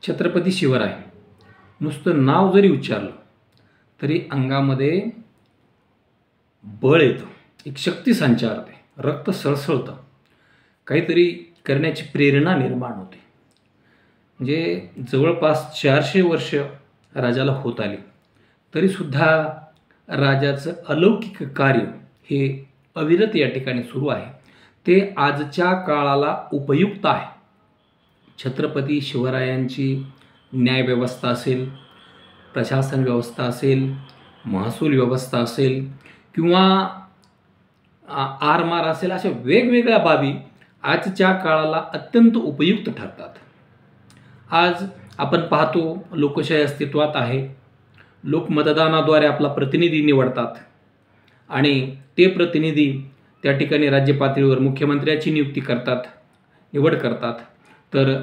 छत्रपती शिवराय नुसतं नाव जरी उच्चारलं तरी अंगामध्ये बळ येतं, एक शक्ती संचारते, रक्त सळसळतं, काहीतरी करण्याची प्रेरणा निर्माण होते. म्हणजे जवळपास 400 वर्ष राजाला होत आली तरीसुद्धा राजाचं अलौकिक कार्य हे अविरत या ठिकाणी सुरू आहे. ते आजच्या काळाला उपयुक्त आहे. छत्रपती शिवरायांची न्यायव्यवस्था असेल, प्रशासन व्यवस्था असेल, महसूल व्यवस्था असेल किंवा आरमार असेल, अशा वेगवेगळ्या बाबी आजच्या काळाला अत्यंत उपयुक्त ठरतात. आज आपण पाहतो लोकशाही अस्तित्वात आहे. लोक मतदानाद्वारे आपला प्रतिनिधी निवडतात आणि ते प्रतिनिधी त्या ठिकाणी राज्य पातळीवर मुख्यमंत्र्याची निवड करतात, तर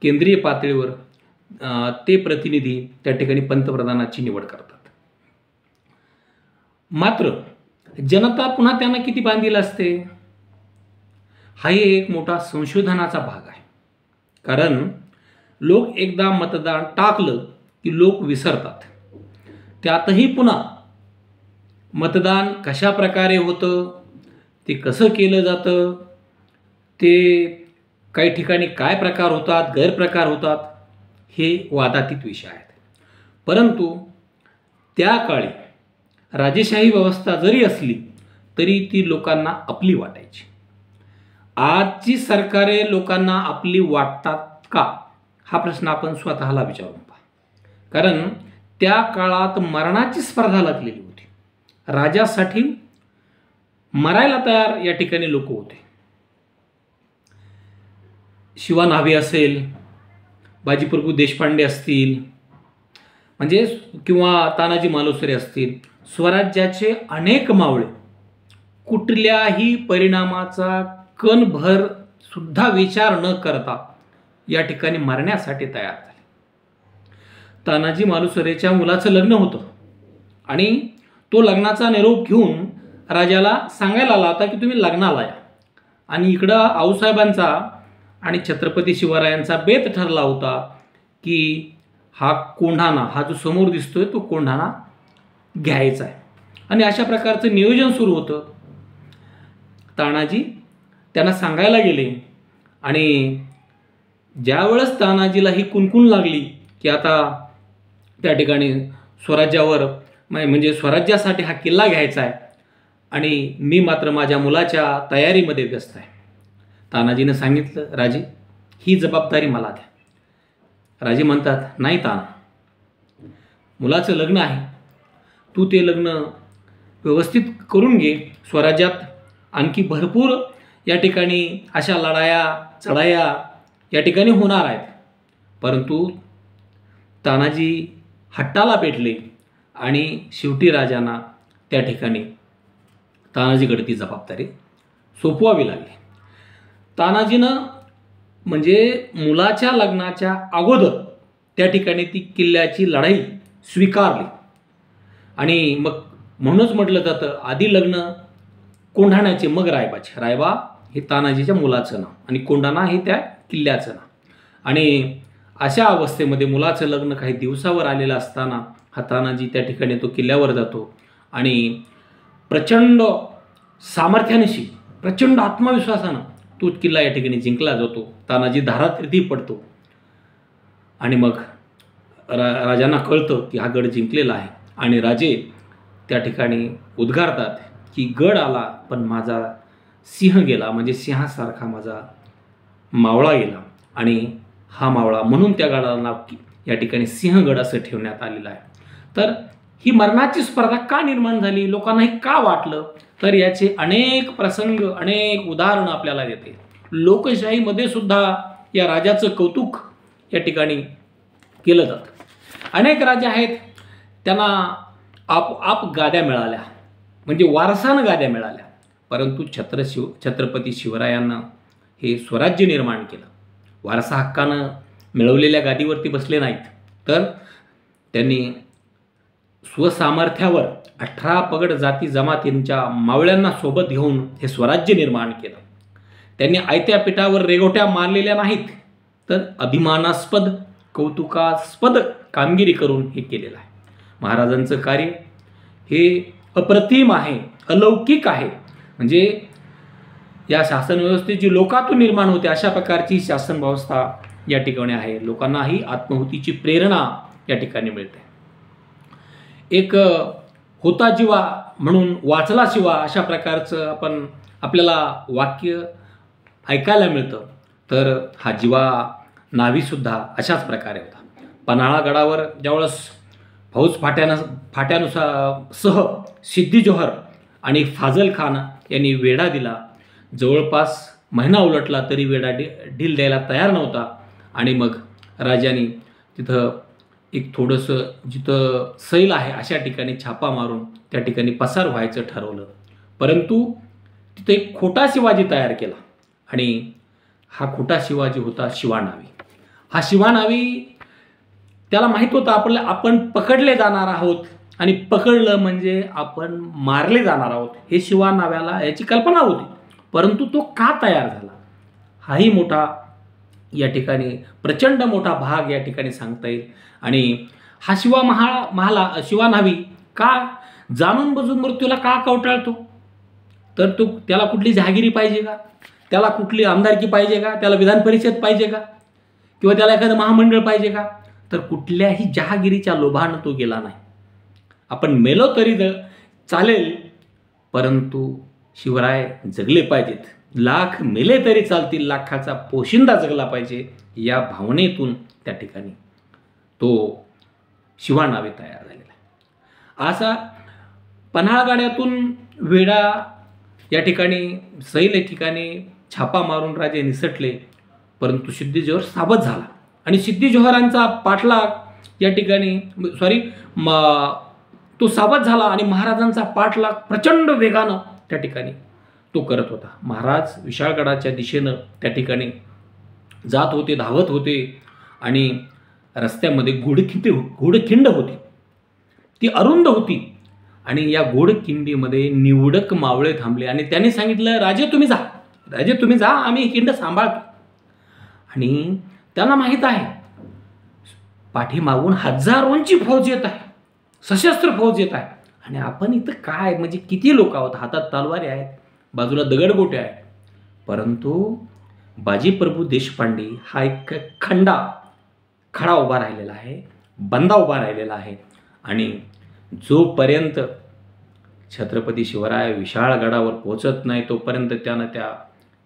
केंद्रीय पातळीवर ते प्रतिनिधी त्या ठिकाणी पंतप्रधानाची निवड करतात. मात्र जनता पुन्हा त्यांना किती बांधील असते, हाही एक मोठा संशोधनाचा भाग आहे. कारण लोक एकदा मतदान टाकलं की लोक विसरतात. त्यातही पुन्हा मतदान कशा प्रकारे होतं, ते कसं केलं जातं, ते काही ठिकाणी काय प्रकार होतात, गैरप्रकार होतात, हे वादातीत विषय आहेत. परंतु त्या काळी राजेशाही व्यवस्था जरी असली तरी ती लोकांना आपली वाटायची. आजची सरकारे लोकांना आपली वाटतात का, हा प्रश्न आपण स्वतःला विचारून पहा. कारण त्या काळात मरणाची स्पर्धा लागलेली होती. राजासाठी मरायला तयार या ठिकाणी लोक होते. शिवा न्हावे असेल, बाजीप्रभू देशपांडे असतील, म्हणजे किंवा तानाजी मालुसरे असतील, स्वराज्याचे अनेक मावळे कुठल्याही परिणामाचा कणभर सुद्धा विचार न करता या ठिकाणी मरण्यासाठी तयार झाले. तानाजी मालुसरेच्या मुलाचं लग्न होतं आणि तो लग्नाचा निरोप घेऊन राजाला सांगायला आला होता की तुम्ही लग्नाला या. आणि इकडं आऊसाहेबांचा आणि छत्रपती शिवरायांचा बेत ठरला होता की हा कोंढाणा, हा जो समोर दिसतोय तो कोंढाणा घ्यायचा आहे. आणि अशा प्रकारचं नियोजन सुरू होतं. तानाजी त्यांना सांगायला गेले आणि ज्यावेळेस तानाजीला ही कुणकुण लागली की आता त्या ठिकाणी स्वराज्यावर म्हणजे स्वराज्यासाठी हा किल्ला घ्यायचा आहे आणि मी मात्र माझ्या मुलाच्या तयारीमध्ये व्यस्त आहे, तानाजीनं सांगितलं, राजे ही जबाबदारी मला द्या. राजे म्हणतात, नाही ताना, मुलाचं लग्न आहे, तू ते लग्न व्यवस्थित करून घे. स्वराज्यात आणखी भरपूर या ठिकाणी अशा लढाया चढाया या ठिकाणी होणार आहेत. परंतु तानाजी हट्टाला पेटले आणि शेवटी राजांना त्या ठिकाणी तानाजीकडे ती जबाबदारी सोपवावी लागली. तानाजीनं म्हणजे मुलाच्या लग्नाच्या अगोदर त्या ठिकाणी ती किल्ल्याची लढाई स्वीकारली. आणि मग म्हणूनच म्हटलं जातं, आधी लग्न कोंढाण्याचे मग रायबाचे. रायबा हे तानाजीच्या मुलाचं नाव आणि कोंढाणा हे त्या किल्ल्याचं नाव. आणि अशा अवस्थेमध्ये मुलाचं लग्न काही दिवसावर आलेलं असताना हा तानाजी त्या ठिकाणी तो किल्ल्यावर जातो आणि प्रचंड सामर्थ्यानिशी, प्रचंड आत्मविश्वासानं तो किल्ला या ठिकाणी जिंकला जातो. तानाजी धारातीर्थी पडतो आणि मग राजांना कळतं की हा गड जिंकलेला आहे. आणि राजे त्या ठिकाणी उद्गारतात की गड आला पण माझा सिंह गेला, म्हणजे सिंहासारखा माझा मावळा गेला. आणि हा मावळा म्हणून त्या गडाला नाव या ठिकाणी सिंहगड असं ठेवण्यात आलेलं आहे. तर ही मरणाची स्पर्धा का निर्माण झाली, लोकांना हे का वाटलं, तर याचे अनेक प्रसंग, अनेक उदाहरणं आपल्याला देते. लोकशाहीमध्ये सुद्धा या राजाचं कौतुक या ठिकाणी केलं जातं. अनेक राजे आहेत, त्यांना आपोआप गाद्या मिळाल्या, म्हणजे वारसानं गाद्या मिळाल्या. परंतु छत्रपती शिवरायांना हे स्वराज्य निर्माण केलं. वारसा हक्कानं मिळवलेल्या गादीवरती बसले नाहीत, तर त्यांनी स्वसामर्थ्यावर 18 पगड जाती जमातींच्या मावळ्यांना सोबत घेऊन हे स्वराज्य निर्माण केलं. त्यांनी आयत्या पिठावर रेघोट्या मारलेल्या नाहीत, तर अभिमानास्पद कौतुकास्पद कामगिरी करून हे केलेलं आहे. महाराजांचं कार्य हे अप्रतिम आहे, अलौकिक आहे. म्हणजे या शासन व्यवस्थेची लोकातून निर्माण होते अशा प्रकारची शासन व्यवस्था या ठिकाणी आहे. लोकांनाही आत्महुतीची प्रेरणा या ठिकाणी मिळते. एक होता जीवा म्हणून वाचला शिवा अशा प्रकारचं आपल्याला वाक्य ऐकायला मिळतं. तर हा जीवा नावीसुद्धा अशाच प्रकारे होता. पन्हाळा गडावर ज्यावेळेस फौज फाट्यानुसार सह सिद्दी जोहर आणि फाजल खान यांनी वेढा दिला. जवळपास महिना उलटला तरी वेढा ढील द्यायला तयार नव्हता. आणि मग राजाने तिथं एक थोडंसं जिथं सैल आहे अशा ठिकाणी छापा मारून त्या ठिकाणी पसार व्हायचं ठरवलं. परंतु तिथं एक खोटा शिवाजी तयार केला. आणि हा खोटा शिवाजी होता शिवानावी. हा शिवानावी त्याला माहीत होतं आपण पकडले जाणार आहोत आणि पकडलं म्हणजे आपण मारले जाणार आहोत हे शिवानाव्याला याची कल्पना होती. परंतु तो का तयार झाला हाही मोठा या ठिकाणी प्रचंड मोठा भाग या ठिकाणी सांगता येईल. आणि हा शिवानावी का जाणून बुजून मृत्यूला का कवटाळतो? तर त्याला कुठली जहागिरी पाहिजे का? त्याला कुठली आमदारकी पाहिजे का? त्याला विधान परिषद पाहिजे का? किंवा त्याला एखादं महामंडळ पाहिजे का? तर कुठल्याही जहागिरीच्या लोभानं तो गेला नाही. आपण मेलो तरी चालेल, परंतु शिवराय जगले पाहिजेत. लाख मेले तरी चालतील, लाखाचा पोशिंदा जगला पाहिजे या भावनेतून त्या ठिकाणी तो शिवानावी तयार झालेला आहे. असा पन्हाळगडातून वेढा या ठिकाणी सैल या ठिकाणी छापा मारून राजे निसटले. परंतु सिद्दी जोहर सावध झाला आणि सिद्दी जोहरांचा पाठलाग या ठिकाणी तो सावध झाला आणि महाराजांचा पाठलाग प्रचंड वेगानं त्या ठिकाणी तो करत होता. महाराज विशाळगडाच्या दिशेनं त्या ठिकाणी जात होते, धावत होते. आणि रस्त्यामध्ये घोडखिंड होती, ती अरुंद होती. आणि या घोडखिंडीमध्ये निवडक मावळे थांबले आणि त्यांनी सांगितलं, राजे तुम्ही जा, आम्ही ही खिंड सांभाळतो. आणि त्यांना माहीत आहे पाठीमागून हजारोंची फौज येत आहे, सशस्त्र फौज येत आहे. आणि आपण इथं काय म्हणजे किती लोक आहोत, हातात तलवारी आहेत, बाजूला दगडगोटे आहेत. परंतु बाजीप्रभू देशपांडे हा एक खडा उभा राहिलेला आहे, बंदा उभा राहिलेला आहे. आणि जोपर्यंत छत्रपती शिवराय विशाळगडावर पोहोचत नाही तोपर्यंत त्यानं त्या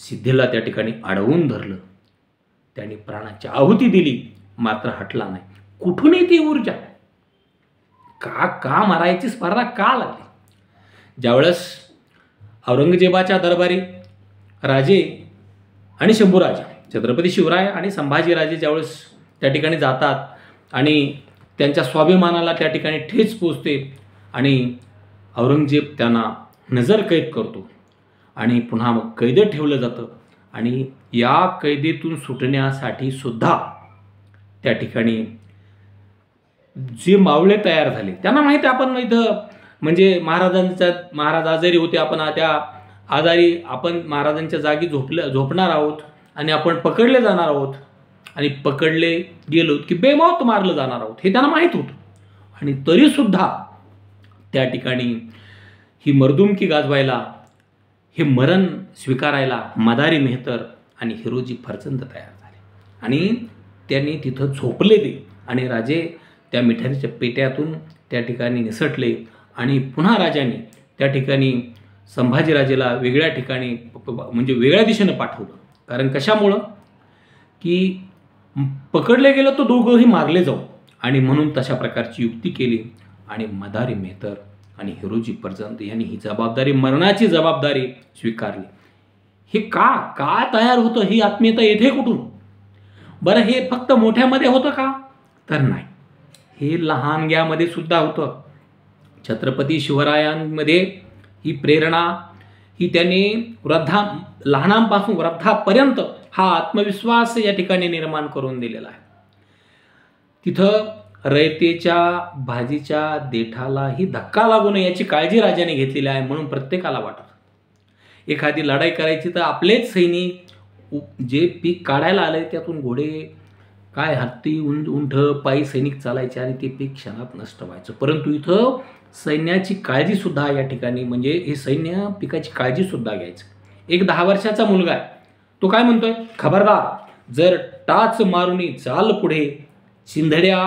सिद्धीला त्या ठिकाणी अडवून धरलं. त्यांनी प्राणाची आहुती दिली, मात्र हटला नाही. कुठूनही ती ऊर्जा का मारायची स्पर्धा का लागली? ज्यावेळेस औरंगजेबाच्या दरबारी राजे आणि शंभूराजे छत्रपती शिवराय आणि संभाजीराजे ज्यावेळेस त्या ठिकाणी जातात आणि त्यांच्या स्वाभिमानाला त्या ठिकाणी ठेच पोचते आणि औरंगजेब त्यांना नजर कैद करतो आणि पुन्हा मग कैदेत ठेवलं जातं. आणि या कैदेतून सुटण्यासाठी सुद्धा त्या ठिकाणी जे मावळे तयार झाले त्यांना माहिती आहे आपण इथं म्हणजे महाराज आजारी होते, आपण त्या आजारी आपण महाराजांच्या जागी झोपणार आहोत आणि आपण पकडले जाणार आहोत आणि पकडले गेलो की बेमौत मारलं जाणार आहोत हे त्यांना माहीत होतं. आणि तरीसुद्धा त्या ठिकाणी ही मर्दुमकी गाजवायला, हे मरण स्वीकारायला मदारी मेहतर आणि हिरोजी फर्जंद तयार झाले. आणि त्यांनी तिथं झोपले ते आणि राजे त्या मिठाईच्या पेट्यातून त्या ठिकाणी निसटले. आणि पुन्हा राजाने त्या ठिकाणी संभाजीराजेला वेगळ्या ठिकाणी म्हणजे वेगळ्या दिशेनं पाठवलं. कारण कशामुळं की पकडले गेलं तर दोघंही मारले जाऊ. आणि म्हणून तशा प्रकारची युक्ती केली आणि मदारी मेहतर आणि हिरोजी फर्जंद यांनी ही जबाबदारी, मरणाची जबाबदारी स्वीकारली. हे का तयार होतं, ही आत्मीयता येथे कुठून? बरं, हे फक्त मोठ्यामध्ये होतं का? तर नाही, हे लहानग्यामध्ये सुद्धा होतं. छत्रपती शिवरायांमध्ये ही प्रेरणा ही त्यांनी लहानांपासून वृद्धापर्यंत हा आत्मविश्वास या ठिकाणी निर्माण करून दिलेला आहे. तिथं रयतेच्या भाजीच्या देठालाही धक्का लागू नये याची काळजी राजाने घेतलेली आहे. म्हणून प्रत्येकाला वाटत एखादी लढाई करायची तर आपलेच सैनिक जे पीक काढायला आले त्यातून घोडे काय हत्ती उंट पायी सैनिक चालायचे आणि ते पीक क्षणात नष्ट व्हायचं. परंतु इथं सैन्याची काळजी सुद्धा या ठिकाणी, म्हणजे हे सैन्य पिकाची काळजी सुद्धा घ्यायचं. एक 10 वर्षाचा मुलगा आहे, तो काय म्हणतोय, खबरदार जर टाच मारुनी चाल पुढे, चिंधड्या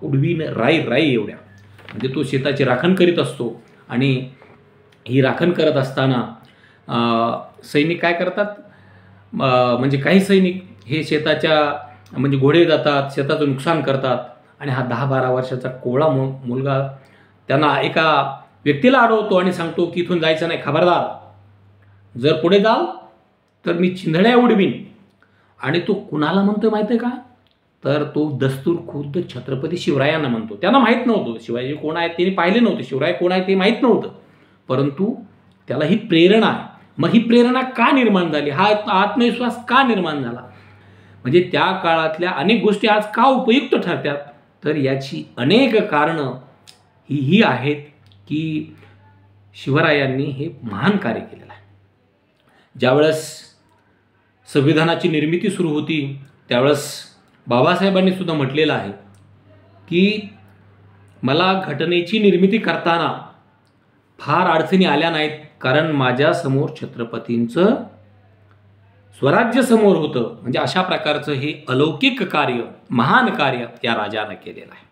उडवीन राई राई एवढ्या. म्हणजे तो शेताची राखण करीत असतो आणि ही राखण करत असताना सैनिक काय करतात, म्हणजे काही सैनिक हे शेताच्या म्हणजे घोडे जातात, शेताचं नुकसान करतात आणि हा 10-12 वर्षाचा कोवळा मुलगा त्यांना एका व्यक्तीला अडवतो आणि सांगतो की इथून जायचं नाही, खबरदार जर पुढे जाल तर मी चिंधड्या उडवीन. आणि तो कुणाला म्हणतोय माहिती आहे का, तर तो दस्तूर खुद्द छत्रपती शिवरायांना म्हणतो. त्यांना माहीत नव्हतं शिवाजी कोण आहेत, त्यांनी पाहिले नव्हते, शिवराय कोण आहे ते माहीत नव्हतं, परंतु त्याला ही प्रेरणा आहे. मग ही प्रेरणा का निर्माण झाली, हा आत्मविश्वास का निर्माण झाला, म्हणजे त्या काळातल्या अनेक गोष्टी आज का उपयुक्त ठरतात, तर याची अनेक कारणं ही आहेत की शिवरायांनी हे महान कार्य केलेलं आहे. ज्यावेळेस संविधानाची निर्मिती सुरू होती त्यावेळेस बाबासाहेबांनी सुद्धा म्हटलेलं आहे की मला घटनेची निर्मिती करताना फार अडचणी आल्या नाहीत, कारण माझ्यासमोर छत्रपतींचं स्वराज्य समोर होतं. म्हणजे अशा प्रकारचं हे अलौकिक कार्य, महान कार्य या राजानं केलेलं आहे.